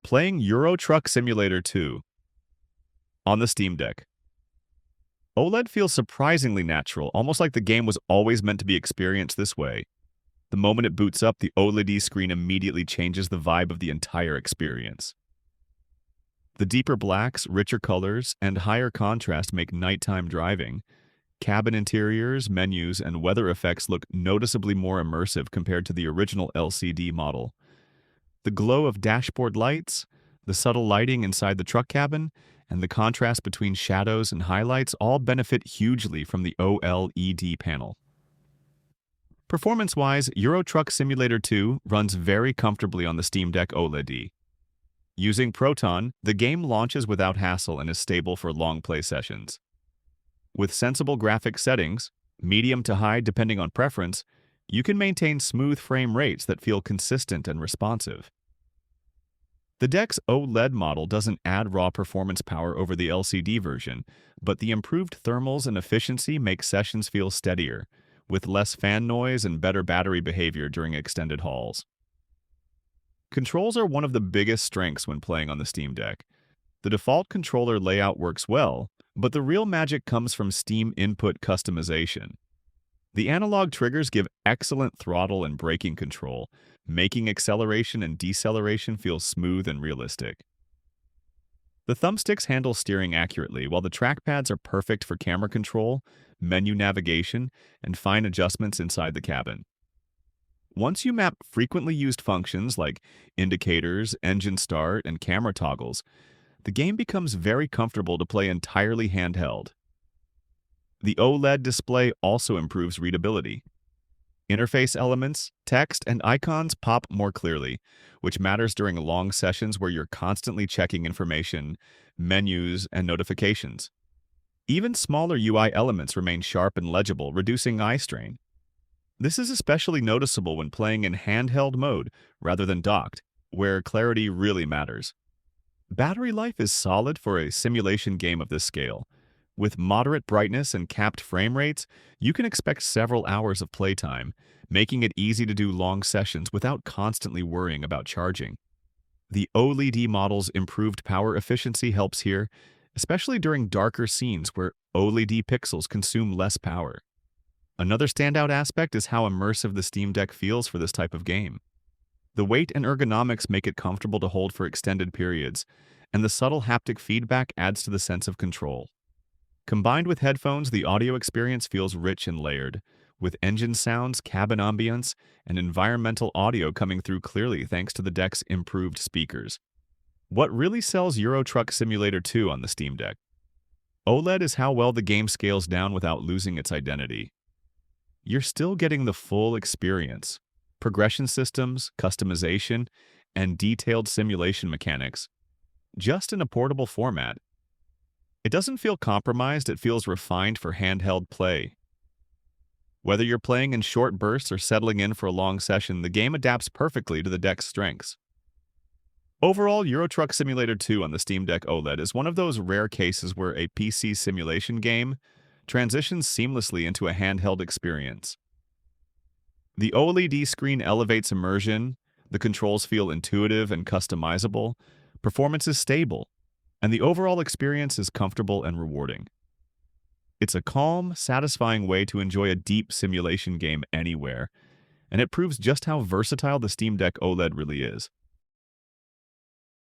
Playing Euro Truck Simulator 2 on the Steam Deck. OLED feels surprisingly natural, almost like the game was always meant to be experienced this way. The moment it boots up, the OLED screen immediately changes the vibe of the entire experience. The deeper blacks, richer colors, and higher contrast make nighttime driving. Cabin interiors, menus, and weather effects look noticeably more immersive compared to the original LCD model. The glow of dashboard lights, the subtle lighting inside the truck cabin, and the contrast between shadows and highlights all benefit hugely from the OLED panel. Performance-wise, Euro Truck Simulator 2 runs very comfortably on the Steam Deck OLED. Using Proton, the game launches without hassle and is stable for long play sessions. With sensible graphic settings, medium to high depending on preference, you can maintain smooth frame rates that feel consistent and responsive. The deck's OLED model doesn't add raw performance power over the LCD version, but the improved thermals and efficiency make sessions feel steadier, with less fan noise and better battery behavior during extended hauls. Controls are one of the biggest strengths when playing on the Steam Deck. The default controller layout works well, but the real magic comes from Steam input customization. The analog triggers give excellent throttle and braking control, making acceleration and deceleration feel smooth and realistic. The thumbsticks handle steering accurately, while the trackpads are perfect for camera control, menu navigation, and fine adjustments inside the cabin. Once you map frequently used functions like indicators, engine start, and camera toggles, the game becomes very comfortable to play entirely handheld. The OLED display also improves readability. Interface elements, text, and icons pop more clearly, which matters during long sessions where you're constantly checking information, menus, and notifications. Even smaller UI elements remain sharp and legible, reducing eye strain. This is especially noticeable when playing in handheld mode rather than docked, where clarity really matters. Battery life is solid for a simulation game of this scale. With moderate brightness and capped frame rates, you can expect several hours of playtime, making it easy to do long sessions without constantly worrying about charging. The OLED model's improved power efficiency helps here, especially during darker scenes where OLED pixels consume less power. Another standout aspect is how immersive the Steam Deck feels for this type of game. The weight and ergonomics make it comfortable to hold for extended periods, and the subtle haptic feedback adds to the sense of control. Combined with headphones, the audio experience feels rich and layered, with engine sounds, cabin ambience, and environmental audio coming through clearly thanks to the deck's improved speakers. What really sells Euro Truck Simulator 2 on the Steam Deck? OLED is how well the game scales down without losing its identity. You're still getting the full experience. Progression systems, customization, and detailed simulation mechanics, just in a portable format. It doesn't feel compromised, it feels refined for handheld play. Whether you're playing in short bursts or settling in for a long session, the game adapts perfectly to the deck's strengths. Overall, Euro Truck Simulator 2 on the Steam Deck OLED is one of those rare cases where a PC simulation game transitions seamlessly into a handheld experience. The OLED screen elevates immersion, the controls feel intuitive and customizable, performance is stable, and the overall experience is comfortable and rewarding. It's a calm, satisfying way to enjoy a deep simulation game anywhere, and it proves just how versatile the Steam Deck OLED really is.